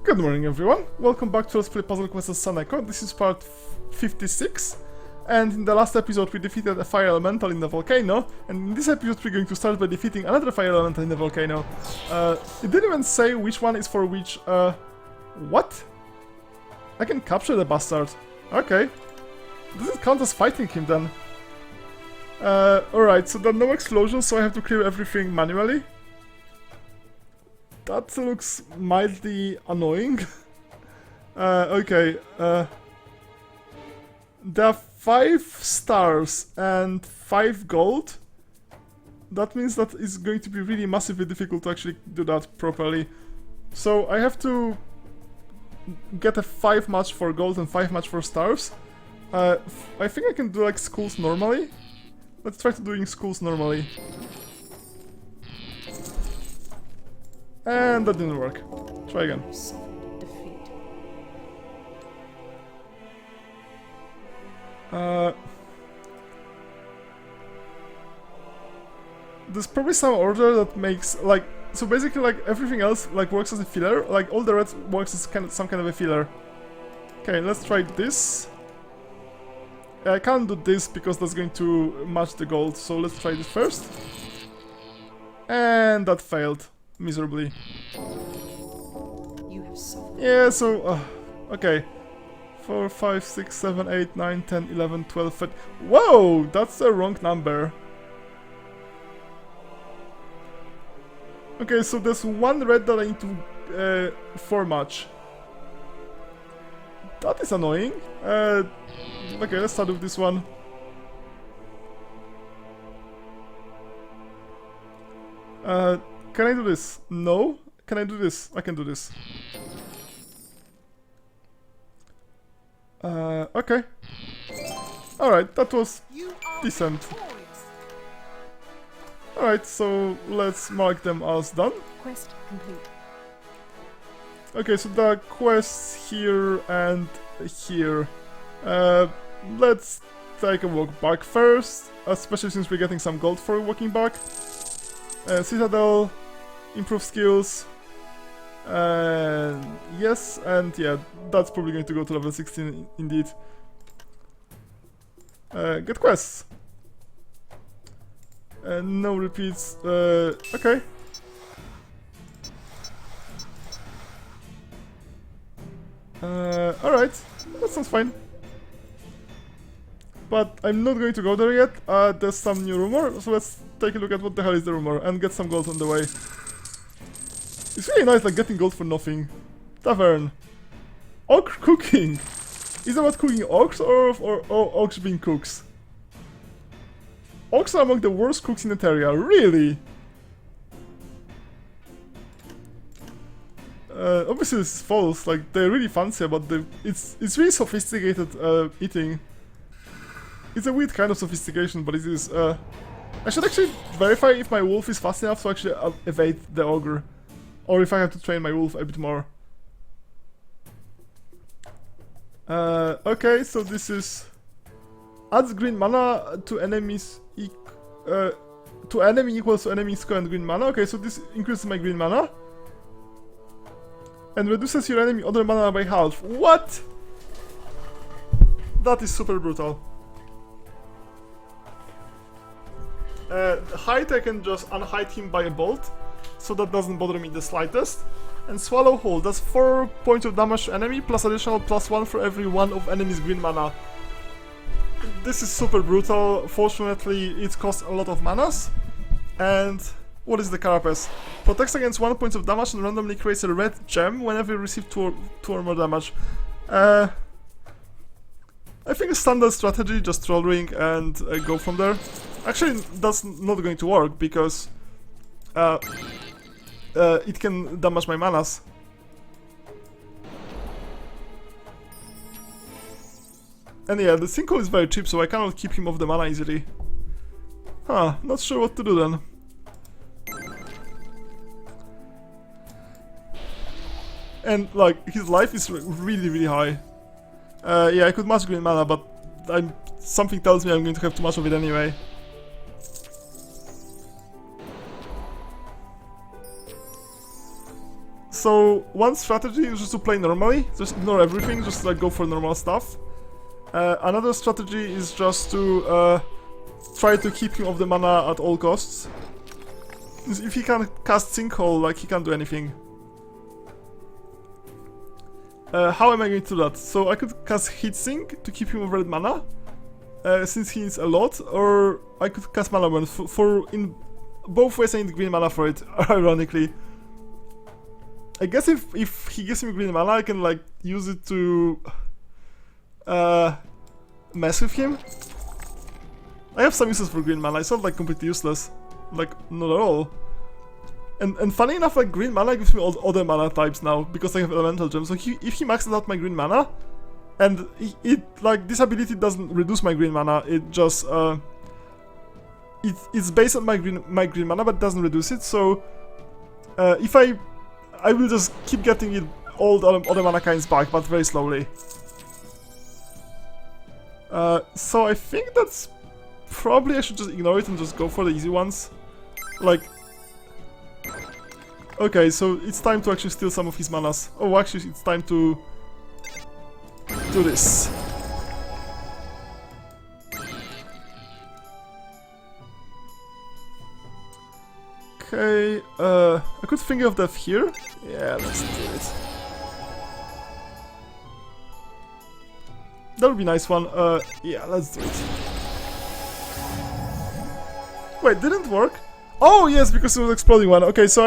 Good morning everyone, welcome back to Let's Play Puzzle Quest as Saneko. This is part 56, and in the last episode we defeated a fire elemental in the volcano, and in this episode we're going to start by defeating another fire elemental in the volcano. It didn't even say which one is for which, what? I can capture the bastard. Okay. Does it count as fighting him then? Alright, so there are no explosions, so I have to clear everything manually. That looks mildly annoying. Okay, there are 5 stars and 5 gold. That means that it's going to be really massively difficult to actually do that properly. So I have to get a 5 match for gold and 5 match for stars. I think I can do like schools normally. Let's try to doing schools normally. And that didn't work. Try again. There's probably some order that makes like so basically like everything else like works as a filler. Like all the red works as some kind of a filler. Okay, let's try this. I can't do this because that's going to match the gold. So let's try this first. And that failed. Miserably. Yeah, so okay. 4, 5, 6, 7, 8, 9, 10, 11, 12, 13. Whoa! That's the wrong number. Okay, so there's one red that I need to formatch. That is annoying. Okay, let's start with this one. Can I do this? No? Can I do this? I can do this. Okay. Alright, that was decent. Alright, so let's mark them as done. Quest complete. Okay, so there are quests here and here. Let's take a walk back first, especially since we're getting some gold for walking back. Citadel, improve skills, and yes, and yeah, that's probably going to go to level 16 indeed. Get quests. No repeats. Okay. Alright, that sounds fine. But I'm not going to go there yet. There's some new rumor, so let's take a look at what the hell is the rumor and get some gold on the way. It's really nice, like getting gold for nothing. Tavern. Orc cooking. Is that about cooking orcs or orcs being cooks? Orcs are among the worst cooks in the area, really? Obviously this is false, like they're really fancy, but it's really sophisticated eating. It's a weird kind of sophistication, but it is. I should actually verify if my wolf is fast enough to actually evade the ogre, or if I have to train my wolf a bit more. Okay, so this is adds green mana to enemies. To enemy equals to enemy score and green mana. Okay, so this increases my green mana and reduces your enemy other mana by half. What? That is super brutal. Hide, I can just unhide him by a bolt, so that doesn't bother me the slightest. And Swallow Whole, that's 4 points of damage to enemy, plus additional +1 for every one of enemy's green mana. This is super brutal. Fortunately, it costs a lot of manas. And what is the carapace? Protects against 1 point of damage and randomly creates a red gem whenever you receive 2 or more damage. I think a standard strategy, just troll ring and go from there. Actually, that's not going to work because it can damage my manas. And yeah, the sinkhole is very cheap, so I cannot keep him off the mana easily. Huh, not sure what to do then. And like, his life is really, really high. Yeah, I could match green mana, but something tells me I'm going to have too much of it anyway. So one strategy is just to play normally, just ignore everything, just like go for normal stuff. Another strategy is just to try to keep him off the mana at all costs. If he can cast Sinkhole, like he can't do anything. How am I going to do that? So I could cast Heatsink to keep him off red mana, since he needs a lot, or I could cast Mana Burn. For in both ways I need green mana for it, ironically. I guess if he gives me green mana, I can like use it to mess with him. I have some uses for green mana. It's not like completely useless, like not at all. And funny enough, like green mana gives me all other mana types now because I have elemental gems. So if he maxes out my green mana, and it like this ability doesn't reduce my green mana, it just it's based on my green mana but doesn't reduce it. So if I will just keep getting it all the other mana kinds back, but very slowly. So I think that's probably I should just ignore it and just go for the easy ones. Like, okay, so it's time to actually steal some of his manas. Oh, actually, it's time to do this. Okay, I could think of death here. Yeah, let's do it. That would be a nice one. Yeah, let's do it. Wait, didn't work? Oh yes, because it was exploding one. Okay, so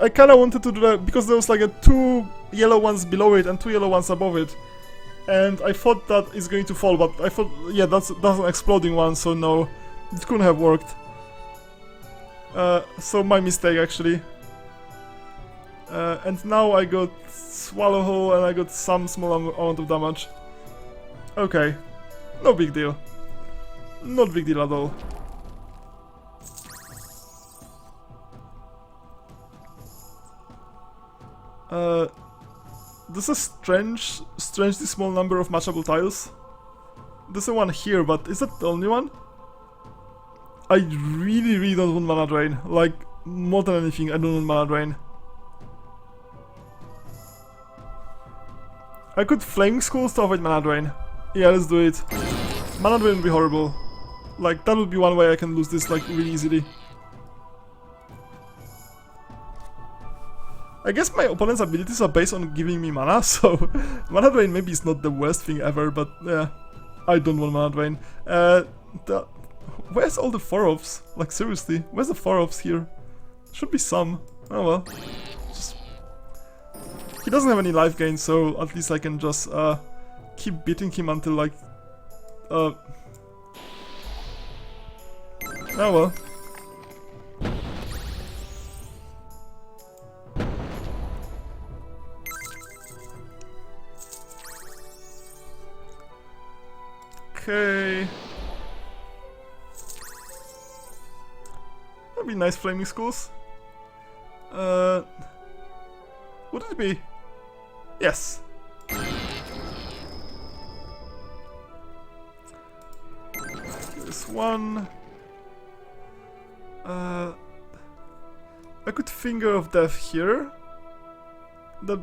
I kind of wanted to do that because there was like two yellow ones below it and two yellow ones above it, and I thought that it's going to fall, but I thought, yeah, that's an exploding one, so no, it couldn't have worked. So my mistake actually. And now I got Swallow Hole and I got some small amount of damage. Okay, no big deal. Not big deal at all. There's a strangely small number of matchable tiles. There's a one here, but is that the only one? I really don't want mana drain. Like, more than anything, I don't want mana drain. I could Flaming Skulls to avoid mana drain. Yeah, let's do it. Mana drain would be horrible. Like, that would be one way I can lose this, like, really easily. I guess my opponent's abilities are based on giving me mana, so mana drain maybe is not the worst thing ever, but yeah, I don't want mana drain. Where's all the 4-offs? Like seriously, where's the 4-offs here? Should be some. Oh well. He doesn't have any life gain, so at least I can just keep beating him until like... Oh well. Okay. That'd be nice Flaming Skulls. Would it be? Yes. This one. I could Finger of Death here. That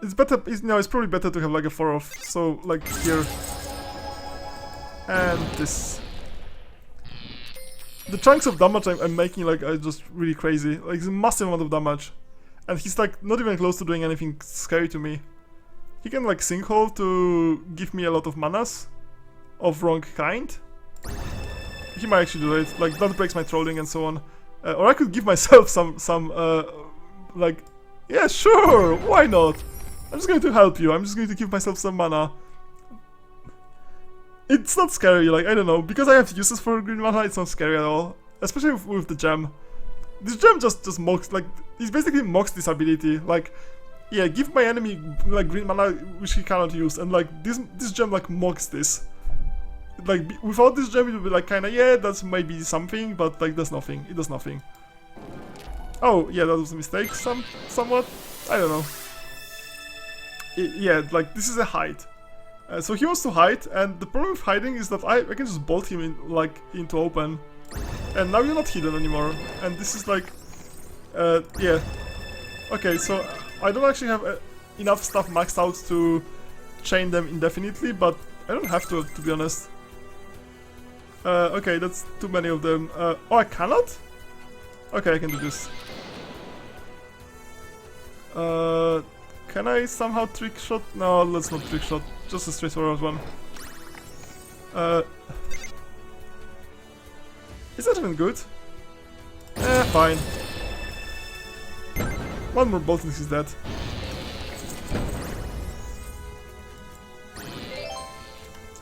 it's better. It's probably better to have like a 4-off. So like here. And this. The chunks of damage I'm making like are just really crazy. Like it's a massive amount of damage. And he's like not even close to doing anything scary to me. He can like Sinkhole to give me a lot of manas of wrong kind. He might actually do it. Like that breaks my trolling and so on. Or I could give myself some like, yeah, sure, why not? I'm just going to help you. I'm just going to give myself some mana. It's not scary, like, I don't know, because I have uses for green mana, it's not scary at all. Especially with the gem. This gem just mocks, like, he basically mocks this ability, like, yeah, give my enemy, like, green mana, which he cannot use, and, like, this gem, like, mocks this. Like, without this gem, it would be, like, kinda, yeah, that's maybe something, but, like, does nothing, it does nothing. Oh, yeah, that was a mistake, somewhat, I don't know. Yeah, like, this is a hide. So he wants to hide, and the problem with hiding is that I can just bolt him in, like, into open. And now you're not hidden anymore. And this is like... yeah. Okay, so I don't actually have enough stuff maxed out to chain them indefinitely, but I don't have to be honest. Okay, that's too many of them. Oh, I cannot? Okay, I can do this. Can I somehow trick shot? No, let's not trick shot. Just a straightforward one. Is that even good? Fine. One more bolt and he's dead.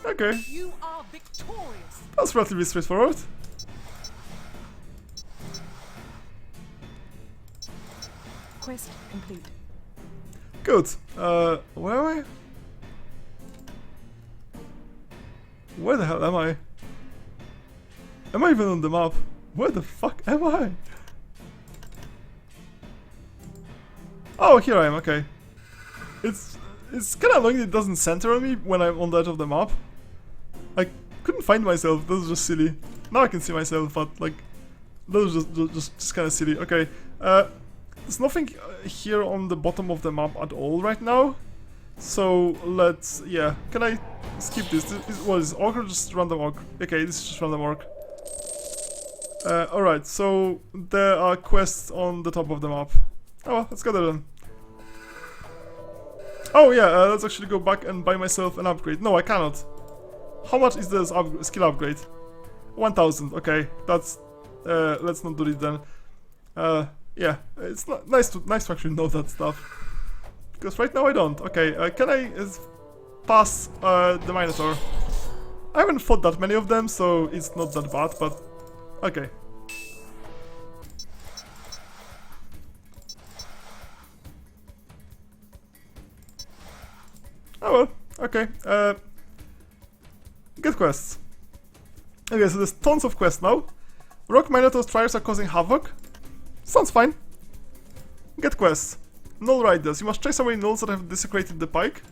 Okay. You are victorious. That's relatively straightforward. Quest complete. Good. Where am I? Where the hell am I? Am I even on the map? Where the fuck am I? Oh, here I am, okay. It's kinda annoying that it doesn't center on me when I'm on the edge of the map. I couldn't find myself, that was just silly. Now I can see myself, but like, that was just kinda silly. Okay, there's nothing here on the bottom of the map at all right now. So let's, yeah, can I skip this? What is orc or just random orc? Okay, this is just random orc. Alright, so there are quests on the top of the map. Oh well, let's go there then. Oh yeah, let's actually go back and buy myself an upgrade. No, I cannot. How much is this skill upgrade? 1000, okay, that's... let's not do it then. Yeah, it's not nice to actually know that stuff. Because right now I don't. Okay, can I pass the Minotaur? I haven't fought that many of them, so it's not that bad, but... Okay. Oh well, okay. Get quests. Okay, so there's tons of quests now. Rock Minotaur's trials are causing havoc. Sounds fine. Get quests. Null Riders. You must chase away gnolls that have desecrated the pike.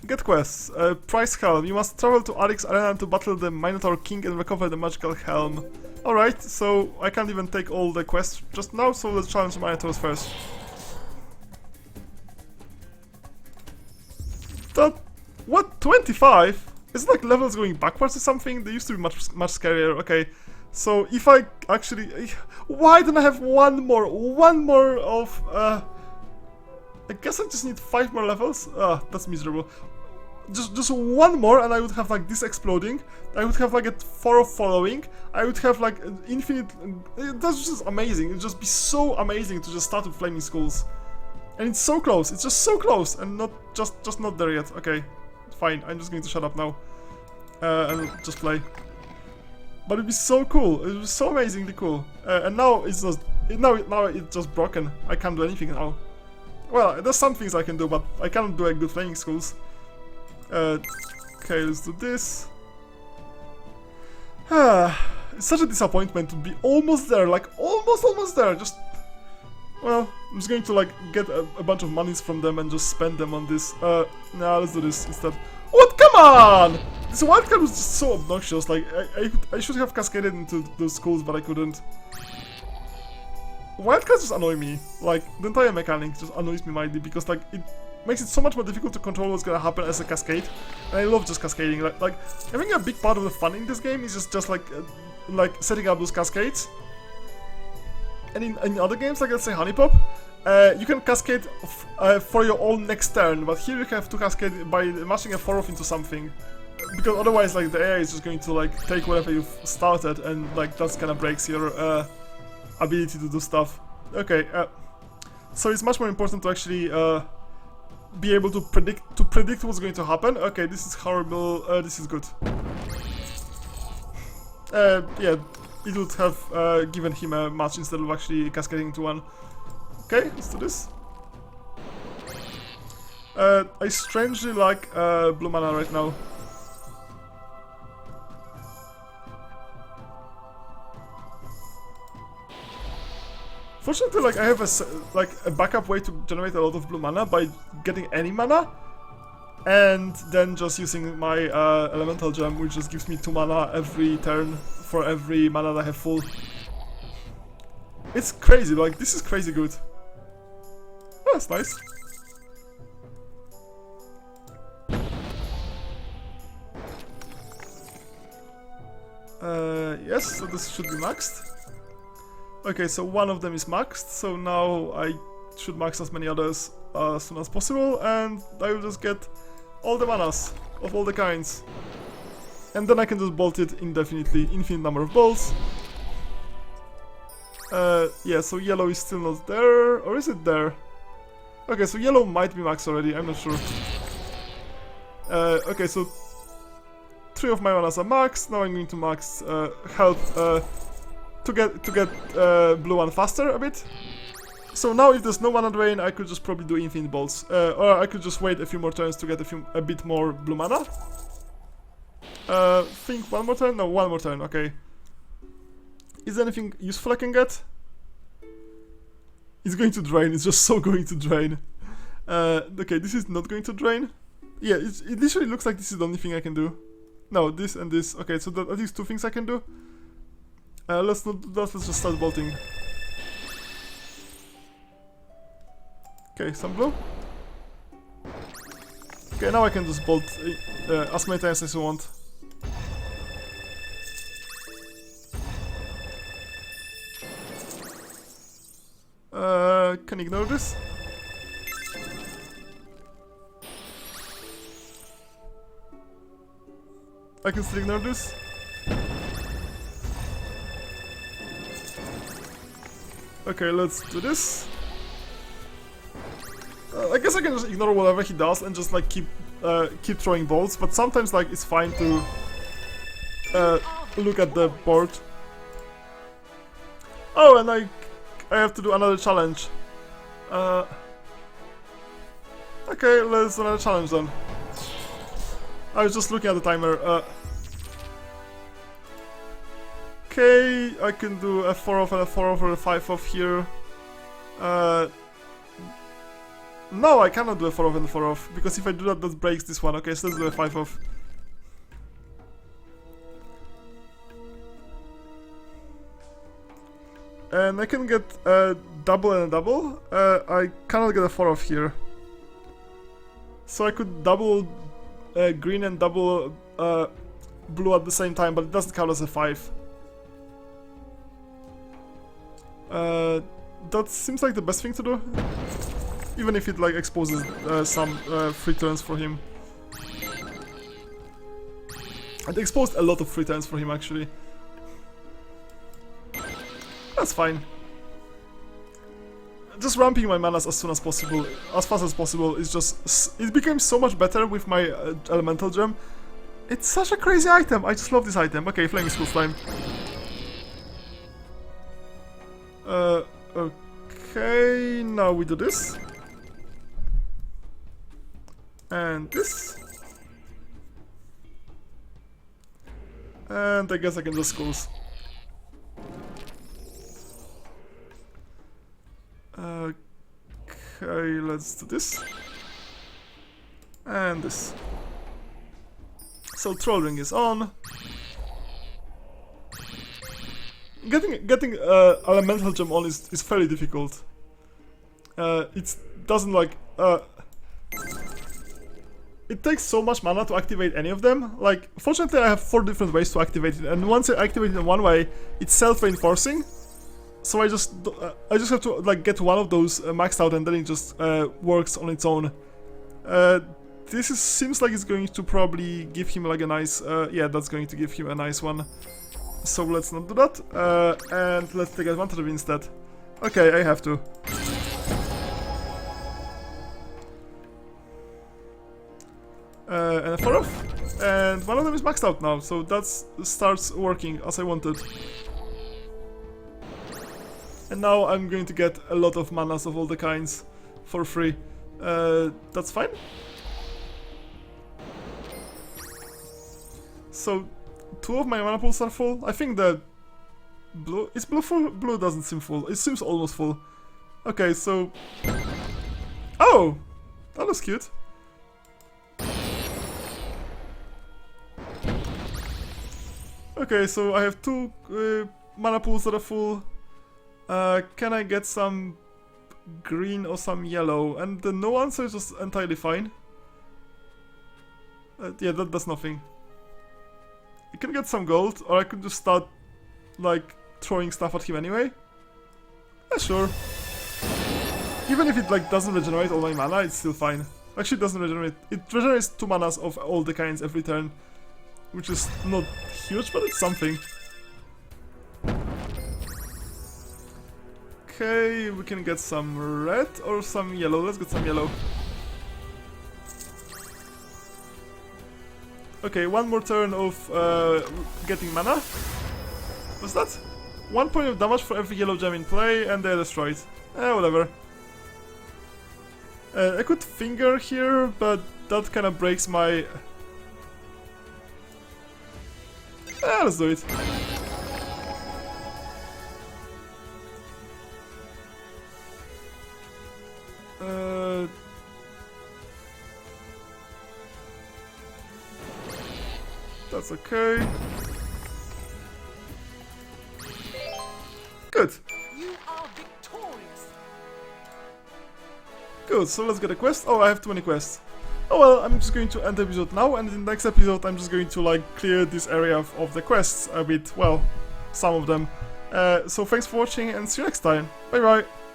Get quests. Price Helm. You must travel to Arik's arena to battle the Minotaur King and recover the magical helm. Alright, so I can't even take all the quests just now, so let's challenge the Minotaurs first. That... What? 25? Is it like levels going backwards or something? They used to be much scarier. Okay, so if I actually... Why don't I have one more? One more of... I guess I just need 5 more levels. That's miserable. Just one more and I would have like this exploding. I would have like a 4 of following. I would have like an infinite... That's just amazing. It would just be so amazing to just start with Flaming Skulls. And it's so close. It's just so close and not just not there yet. Okay, fine. I'm just going to shut up now. And just play. But it'd be so cool. It would be so amazingly cool. And now it's just... Now it's just broken. I can't do anything now. Well, there's some things I can do, but I cannot do a good Flaming Skulls. Okay, let's do this. It's such a disappointment to be almost there, like almost there. Just, well, I'm just going to like get a bunch of monies from them and just spend them on this. Nah, let's do this instead. What? Come on! This wildcard was just so obnoxious. Like I should have cascaded into those schools, but I couldn't. Wildcards just annoy me. Like, the entire mechanic just annoys me mildly because, like, it makes it so much more difficult to control what's gonna happen as a cascade. And I love just cascading. Like I think a big part of the fun in this game is just like setting up those cascades. And in other games, like let's say Honeypop, you can cascade for your own next turn, but here you have to cascade by mashing a 4-off into something. Because otherwise, like, the AI is just going to, like, take whatever you've started and, like, that's kinda breaks your, ability to do stuff. Okay, so it's much more important to actually be able to predict what's going to happen. Okay, this is horrible. This is good. Yeah, it would have given him a match instead of actually cascading into one. Okay, let's do this. I strangely like blue mana right now. Fortunately, like I have a backup way to generate a lot of blue mana by getting any mana, and then just using my elemental gem, which just gives me 2 mana every turn for every mana that I have full. It's crazy, like this is crazy good. that's nice. Yes, so this should be maxed. Okay, so one of them is maxed, so now I should max as many others as soon as possible, and I will just get all the manas of all the kinds. And then I can just bolt it indefinitely, infinite number of bolts. Yeah, so yellow is still not there, or is it there? Okay, so yellow might be maxed already, I'm not sure. Okay, so 3 of my manas are maxed. Now I'm going to max health to get blue one faster a bit. So now if there's no mana drain, I could just probably do infinite bolts, or I could just wait a few more turns to get a bit more blue mana. Think one more turn? No, one more turn. Okay. Is there anything useful I can get? It's going to drain. It's just so going to drain. Okay, this is not going to drain. Yeah, it literally looks like this is the only thing I can do. No, this and this. Okay, so at least 2 things I can do. Let's not do that, let's just start bolting. Okay, some blue. Okay, now I can just bolt as many times as I want. Can ignore this. I can still ignore this. Okay, let's do this. I guess I can just ignore whatever he does and just like keep throwing bolts, but sometimes like it's fine to look at the board. Oh, and I have to do another challenge. Okay, let's do another challenge then. I was just looking at the timer. Okay, I can do a 4 off and a 4 off or a 5 off here. No, I cannot do a 4 off and a 4 off, because if I do that, that breaks this one. Okay, so let's do a 5 off. And I can get a double and a double. I cannot get a 4 off here. So I could double green and double blue at the same time, but it doesn't count as a 5. That seems like the best thing to do, even if it like exposes some free turns for him. It exposed a lot of free turns for him actually. That's fine. Just ramping my manas as soon as possible, as fast as possible, is just... It became so much better with my elemental gem. It's such a crazy item, I just love this item. Okay, Flaming Skull Slime. Okay, now we do this. And this. And I guess I can just close. Okay, let's do this. And this. So Troll Ring is on. Getting elemental gem on is fairly difficult. It doesn't like it takes so much mana to activate any of them. Like, fortunately I have 4 different ways to activate it, and once I activate it in one way, it's self-reinforcing. So I just have to like get one of those maxed out, and then it just works on its own. This seems like it's going to probably give him like a nice yeah, that's going to give him a nice one. So let's not do that, and let's take advantage of it instead. Okay, I have to. And a 4 off, and one of them is maxed out now, so that starts working as I wanted. And now I'm going to get a lot of manas of all the kinds for free. That's fine. So 2 of my mana pools are full. I think the blue... Is blue full? Blue doesn't seem full. It seems almost full. Okay, so... Oh! That was cute. Okay, so I have 2 mana pools that are full. Can I get some green or some yellow, and the no answer is just entirely fine. Yeah, that does nothing. I can get some gold, or I could just start, like, throwing stuff at him anyway. Yeah, sure. Even if it, like, doesn't regenerate all my mana, it's still fine. Actually, it doesn't regenerate. It regenerates 2 manas of all the kinds every turn, which is not huge, but it's something. Okay, we can get some red or some yellow. Let's get some yellow. Okay, one more turn of getting mana. What's that? 1 point of damage for every yellow gem in play, and they're destroyed. Whatever. I could finger here, but that kind of breaks my... let's do it. That's okay. Good. You are victorious. Good, so let's get a quest. Oh, I have too many quests. Oh well, I'm just going to end the episode now, and in the next episode I'm just going to like clear this area of the quests a bit, well, some of them. So thanks for watching and see you next time. Bye bye!